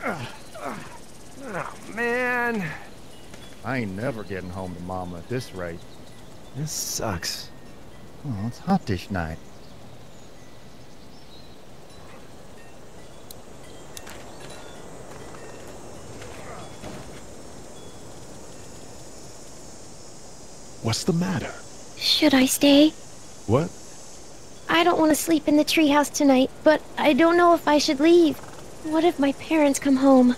Oh, man. I ain't never getting home to Mama at this rate. This sucks. Oh, it's hot this night. What's the matter? Should I stay? What? I don't want to sleep in the treehouse tonight, but I don't know if I should leave. What if my parents come home?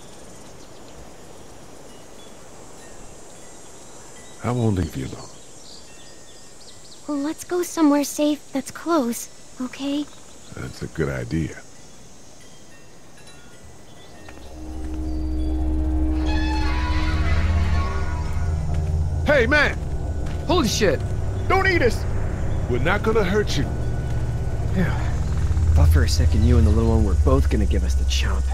I won't leave you alone. Well, let's go somewhere safe that's close, okay? That's a good idea. Hey, man! Holy shit! Don't eat us! We're not gonna hurt you. Yeah. Thought for a second you and the little one were both gonna give us the chomp.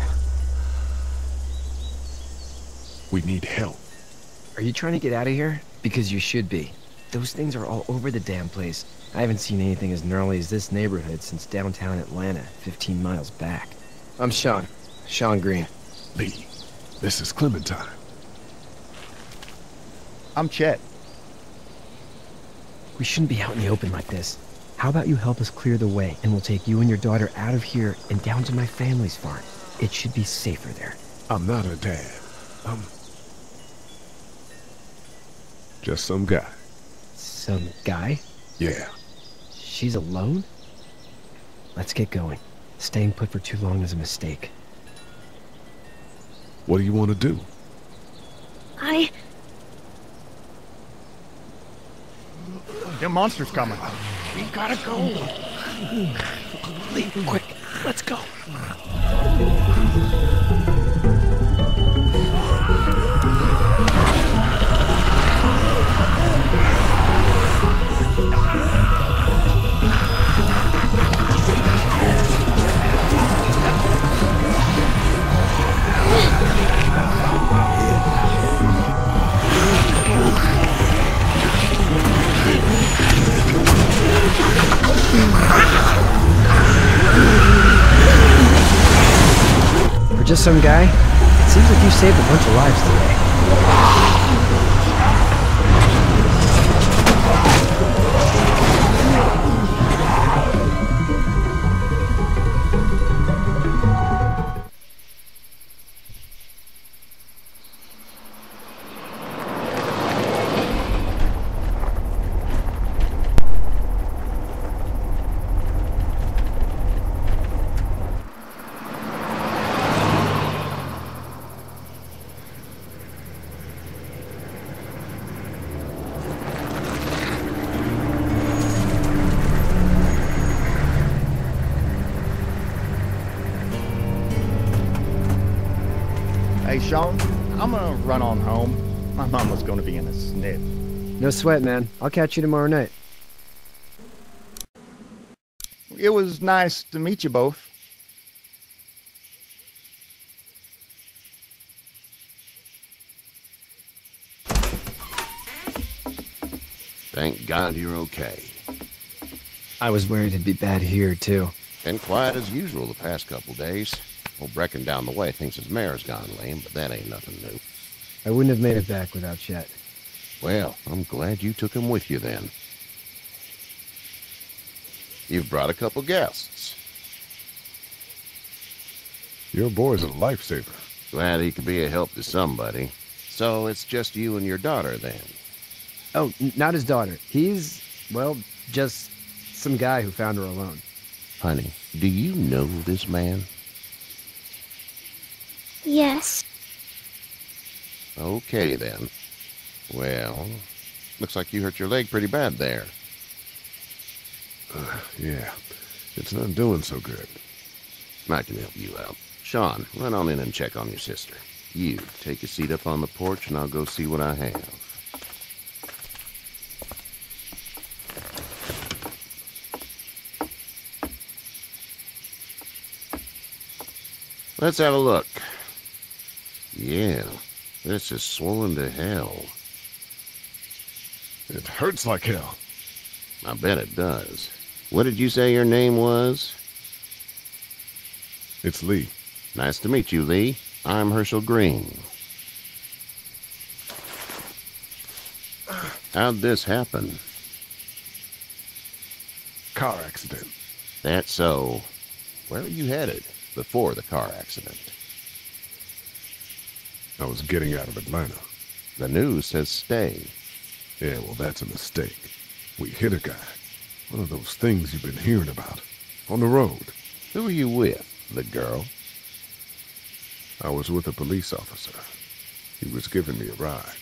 We need help. Are you trying to get out of here? Because you should be. Those things are all over the damn place. I haven't seen anything as gnarly as this neighborhood since downtown Atlanta, 15 miles back. I'm Sean. Sean Green. Lee, this is Clementine. I'm Chet. We shouldn't be out in the open like this. How about you help us clear the way, and we'll take you and your daughter out of here and down to my family's farm. It should be safer there. I'm not her dad. I'm just some guy. Some guy? Yeah. She's alone? Let's get going. Staying put for too long is a mistake. What do you want to do? The monster's coming. We gotta go. Leave quick. Let's go. For just some guy, it seems like you saved a bunch of lives today. Hey, Sean, I'm gonna run on home. My mama's gonna be in a snip. No sweat, man. I'll catch you tomorrow night. It was nice to meet you both. Thank God you're okay. I was worried it'd be bad here, too. Been quiet as usual the past couple days. Old Brecken down the way thinks his mare's gone lame, but that ain't nothing new. I wouldn't have made it back without Chet. Well, I'm glad you took him with you then. You've brought a couple guests. Your boy's a lifesaver. Glad he could be a help to somebody. So it's just you and your daughter then? Oh, not his daughter. He's, well, just some guy who found her alone. Honey, do you know this man? Yes. Okay, then. Well, looks like you hurt your leg pretty bad there. Yeah, it's not doing so good. I can help you out. Sean, run on in and check on your sister. You, take a seat up on the porch and I'll go see what I have. Let's have a look. Yeah, this is swollen to hell. It hurts like hell. I bet it does. What did you say your name was? It's Lee. Nice to meet you, Lee. I'm Herschel Green. How'd this happen? Car accident. That's so. Where were you headed before the car accident? I was getting out of Atlanta. The news says stay. Yeah, well, that's a mistake. We hit a guy. One of those things you've been hearing about. On the road. Who are you with? The girl? I was with a police officer. He was giving me a ride.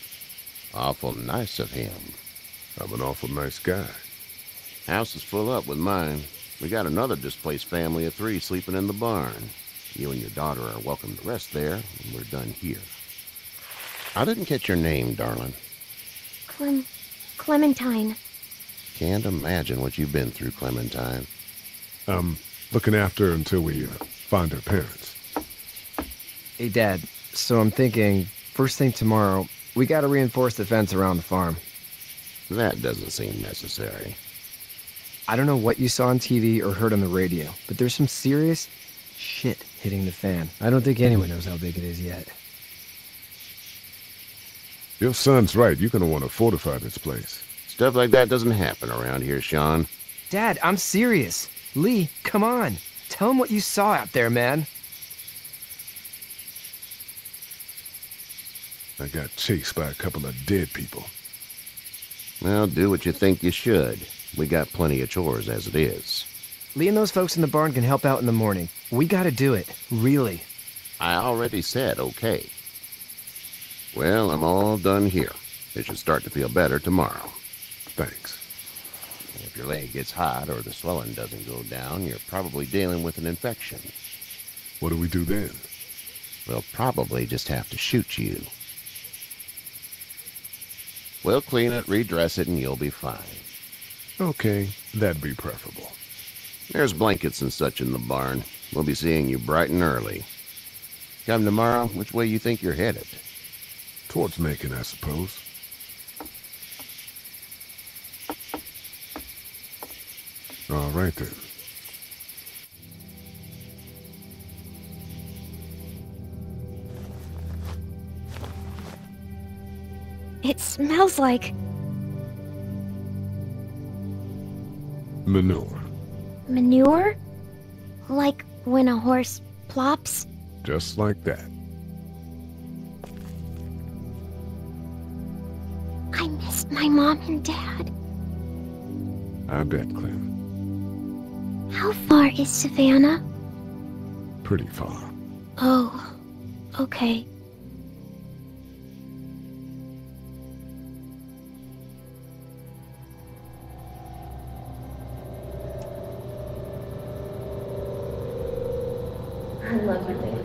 Awful nice of him. I'm an awful nice guy. House is full up with mine. We got another displaced family of 3 sleeping in the barn. You and your daughter are welcome to rest there when we're done here. I didn't catch your name, darling. Clementine. Can't imagine what you've been through, Clementine. I'm looking after her until we find her parents. Hey, Dad, so I'm thinking, first thing tomorrow, we gotta reinforce the fence around the farm. That doesn't seem necessary. I don't know what you saw on TV or heard on the radio, but there's some serious shit hitting the fan. I don't think anyone knows how big it is yet. Your son's right. You're gonna want to fortify this place. Stuff like that doesn't happen around here, Sean. Dad, I'm serious. Lee, come on. Tell him what you saw out there, man. I got chased by a couple of dead people. Well, do what you think you should. We got plenty of chores as it is. Lee and those folks in the barn can help out in the morning. We gotta do it. Really. I already said okay. Well, I'm all done here. It should start to feel better tomorrow. Thanks. If your leg gets hot or the swelling doesn't go down, you're probably dealing with an infection. What do we do then? We'll probably just have to shoot you. We'll clean it, redress it, and you'll be fine. Okay, that'd be preferable. There's blankets and such in the barn. We'll be seeing you bright and early. Come tomorrow, which way you think you're headed? Towards Macon, I suppose. All right, then. It smells like Manure. manure? Like when a horse plops? Just like that. I miss my mom and dad. I bet, Clem. How far is Savannah? Pretty far. Oh, okay. I love you, baby.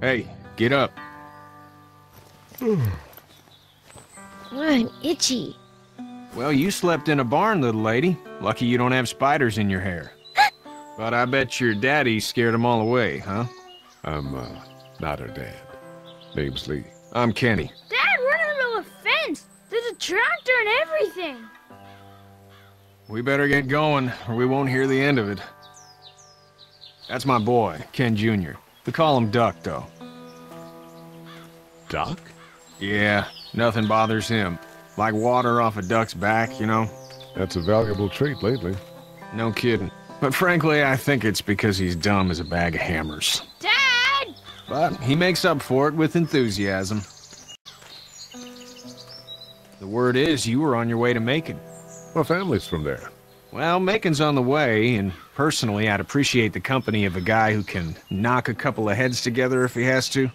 Hey, get up. I'm itchy. Well, you slept in a barn, little lady. Lucky you don't have spiders in your hair. But I bet your daddy scared them all away, huh? I'm, not her dad. Name's Lee. I'm Kenny. Dad, we're in the middle of a fence. There's a tractor and everything. We better get going, or we won't hear the end of it. That's my boy, Ken Jr. We call him Duck, though. Doc? Yeah, nothing bothers him. Like water off a duck's back, you know? That's a valuable trait lately. No kidding. But frankly, I think it's because he's dumb as a bag of hammers. Dad! But he makes up for it with enthusiasm. The word is you were on your way to Macon. My family's from there. Well, Macon's on the way, and personally, I'd appreciate the company of a guy who can knock a couple of heads together if he has to.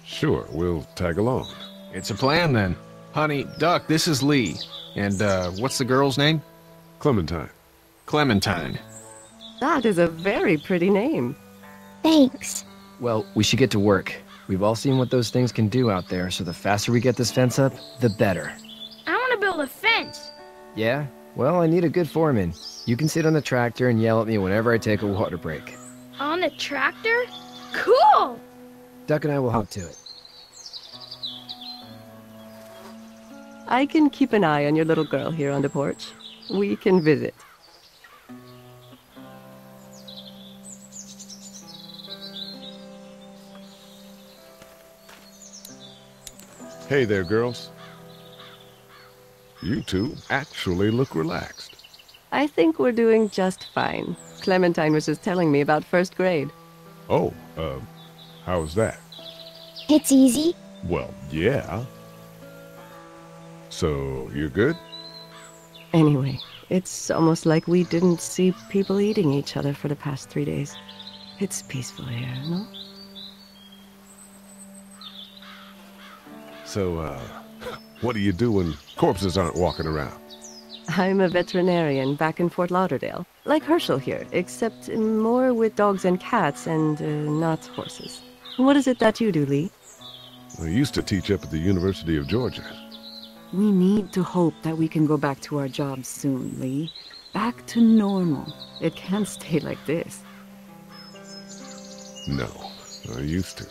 Sure, we'll tag along. It's a plan, then. Honey, Duck, this is Lee. And, what's the girl's name? Clementine. Clementine. That is a very pretty name. Thanks. Well, we should get to work. We've all seen what those things can do out there, so the faster we get this fence up, the better. I want to build a fence. Yeah? Well, I need a good foreman. You can sit on the tractor and yell at me whenever I take a water break. On the tractor? Cool! Duck and I will hop to it. I can keep an eye on your little girl here on the porch. We can visit. Hey there, girls. You two actually look relaxed. I think we're doing just fine. Clementine was just telling me about first grade. Oh, how was that? It's easy. Well, yeah. So, you're good? Anyway, it's almost like we didn't see people eating each other for the past 3 days. It's peaceful here, no? So, what do you do when corpses aren't walking around? I'm a veterinarian back in Fort Lauderdale. Like Herschel here, except more with dogs and cats and not horses. What is it that you do, Lee? I used to teach up at the University of Georgia. We need to hope that we can go back to our jobs soon, Lee. Back to normal. It can't stay like this. No, I used to.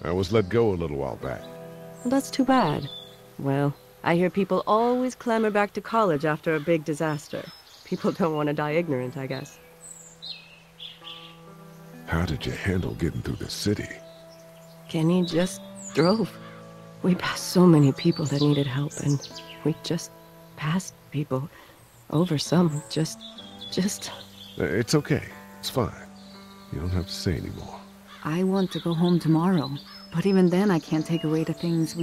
I was let go a little while back. That's too bad. Well, I hear people always clamor back to college after a big disaster. People don't want to die ignorant, I guess. How did you handle getting through the city? Kenny just drove. We passed so many people that needed help, and we just passed people. Over some, just... It's okay. It's fine. You don't have to say anymore. I want to go home tomorrow. But even then, I can't take away the things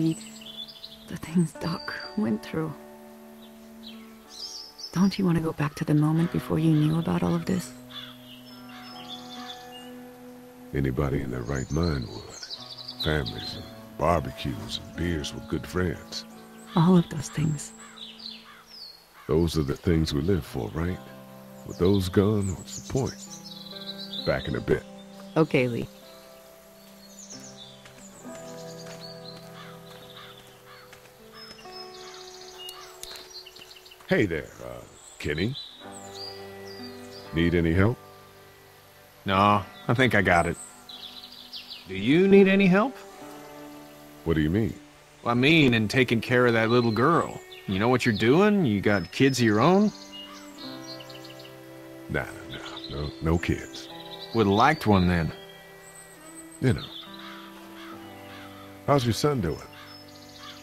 Doc went through. Don't you want to go back to the moment before you knew about all of this? Anybody in their right mind would. Families and barbecues and beers with good friends. All of those things. Those are the things we live for, right? With those gone, what's the point? Back in a bit. Okay, Lee. Hey there, Kenny. Need any help? No, I think I got it. Do you need any help? What do you mean? Well, I mean, in taking care of that little girl. You know what you're doing? You got kids of your own? No kids. Would've liked one then. You know. How's your son doing?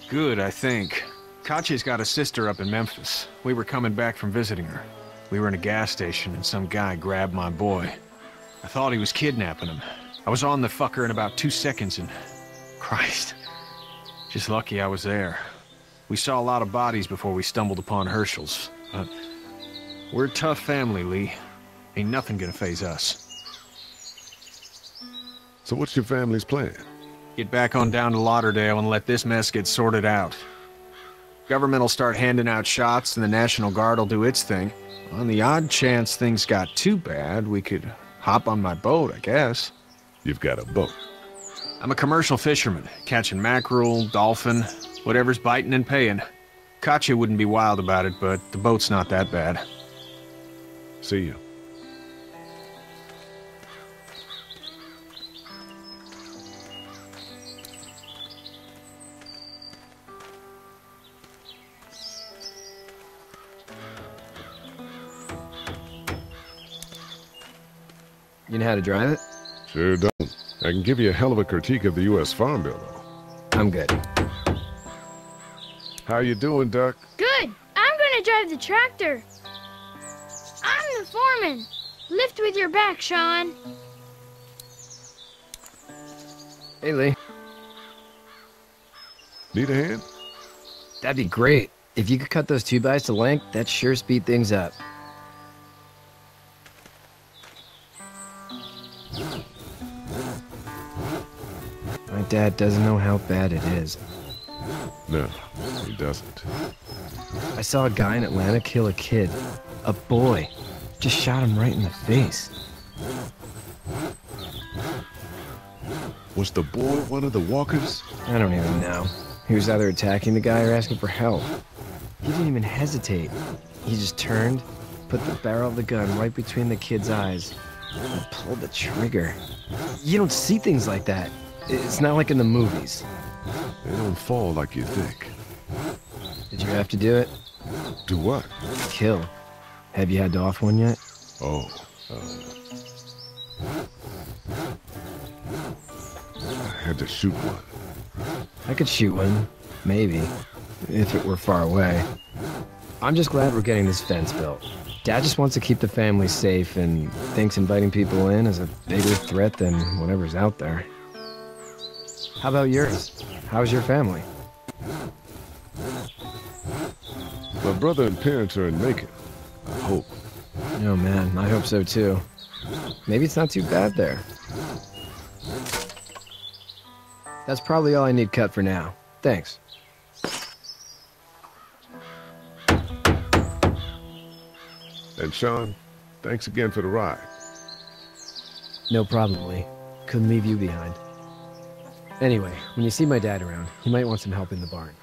Good, I think. Katya's got a sister up in Memphis. We were coming back from visiting her. We were in a gas station and some guy grabbed my boy. I thought he was kidnapping him. I was on the fucker in about 2 seconds and... Christ. Just lucky I was there. We saw a lot of bodies before we stumbled upon Herschel's. But we're a tough family, Lee. Ain't nothing gonna faze us. So what's your family's plan? Get back on down to Lauderdale and let this mess get sorted out. Government will start handing out shots and the National Guard will do its thing. On the odd chance things got too bad, we could hop on my boat, I guess. You've got a boat. I'm a commercial fisherman, catching mackerel, dolphin, whatever's biting and paying. Katya wouldn't be wild about it, but the boat's not that bad. See you. You know how to drive it? Sure don't. I can give you a hell of a critique of the U.S. Farm Bill, though. I'm good. How you doing, Duck? Good. I'm gonna drive the tractor. I'm the foreman. Lift with your back, Sean. Hey, Lee. Need a hand? That'd be great. If you could cut those 2x to length, that'd sure speed things up. My dad doesn't know how bad it is. No, he doesn't. I saw a guy in Atlanta kill a kid. A boy. Just shot him right in the face. Was the boy one of the walkers? I don't even know. He was either attacking the guy or asking for help. He didn't even hesitate. He just turned, put the barrel of the gun right between the kid's eyes, and pulled the trigger. You don't see things like that. It's not like in the movies. They don't fall like you think. Did you have to do it? Do what? Kill. Have you had to off one yet? Oh, I had to shoot one. I could shoot one. Maybe. If it were far away. I'm just glad we're getting this fence built. Dad just wants to keep the family safe and thinks inviting people in is a bigger threat than whatever's out there. How about yours? How's your family? My brother and parents are in Macon. I hope. Oh man, I hope so too. Maybe it's not too bad there. That's probably all I need cut for now. Thanks. And Sean, thanks again for the ride. No problem, Lee. Couldn't leave you behind. Anyway, when you see my dad around, he might want some help in the barn.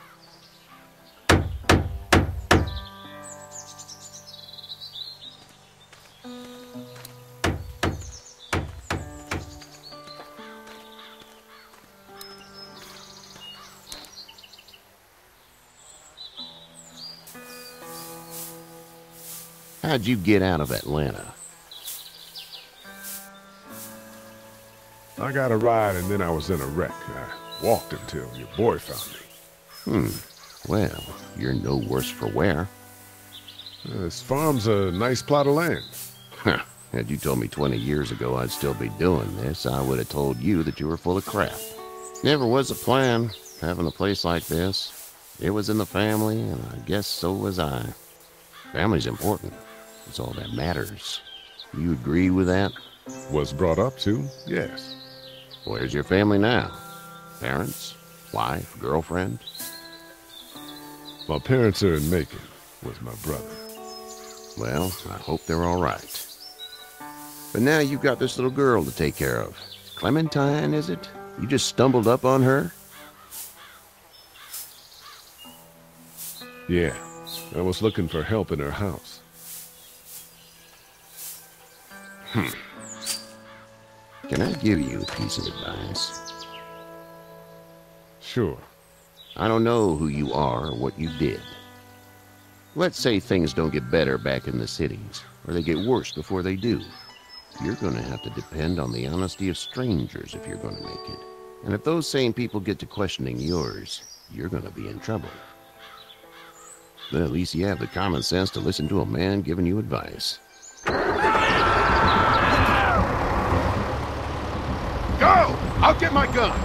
How'd you get out of Atlanta? I got a ride and then I was in a wreck. I walked until your boy found me. Well, you're no worse for wear. This farm's a nice plot of land. Huh. Had you told me 20 years ago I'd still be doing this, I would have told you that you were full of crap. Never was a plan, having a place like this. It was in the family, and I guess so was I. Family's important. It's all that matters. You agree with that? Was brought up to, yes. Where's your family now? Parents? Wife? Girlfriend? My parents are in Macon with my brother. Well, I hope they're all right. But now you've got this little girl to take care of. Clementine, is it? You just stumbled up on her? Yeah, I was looking for help in her house. Can I give you a piece of advice? Sure. I don't know who you are or what you did. Let's say things don't get better back in the cities, or they get worse before they do. You're going to have to depend on the honesty of strangers if you're going to make it. And if those same people get to questioning yours, you're going to be in trouble. But at least you have the common sense to listen to a man giving you advice. Go! I'll get my gun!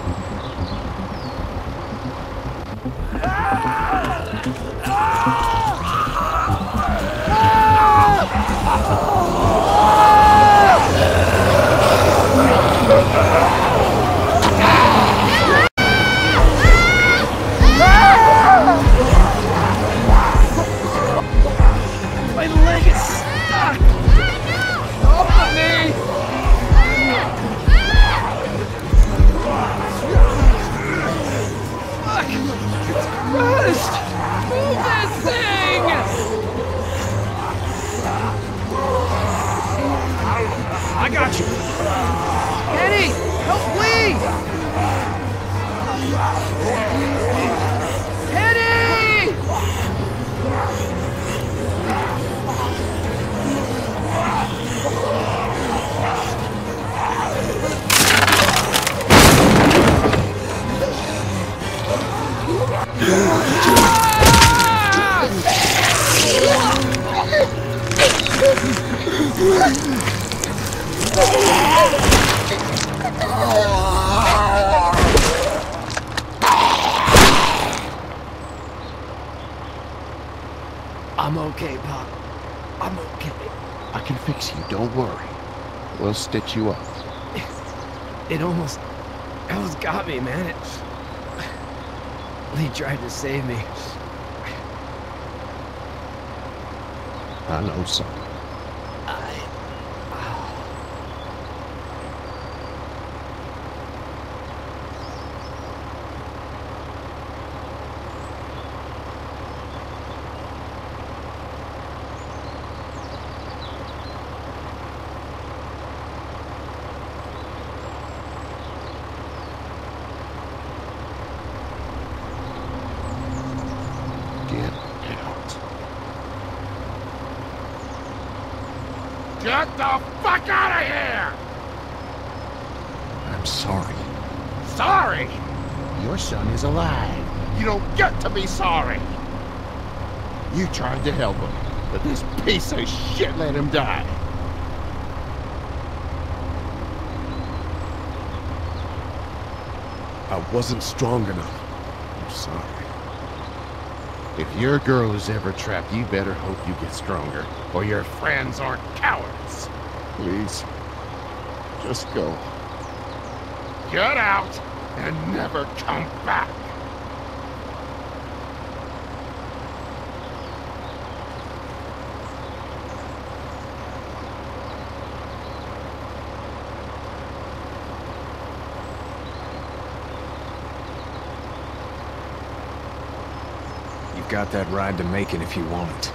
My leg is stuck! Help me! Fuck! It's crushed! Move that thing! I got you! Eddie! okay, Pop. I'm okay. I can fix you, don't worry. We'll stitch you up. It almost got me, man. Lee tried to save me. I know, son. Get the fuck out of here! I'm sorry. Sorry? Your son is alive. You don't get to be sorry! You tried to help him, but this piece of shit let him die. I wasn't strong enough. I'm sorry. If your girl is ever trapped, you better hope you get stronger, or your friends aren't cowards. Please, just go. Get out and never come back! You've got that ride to Macon if you want it.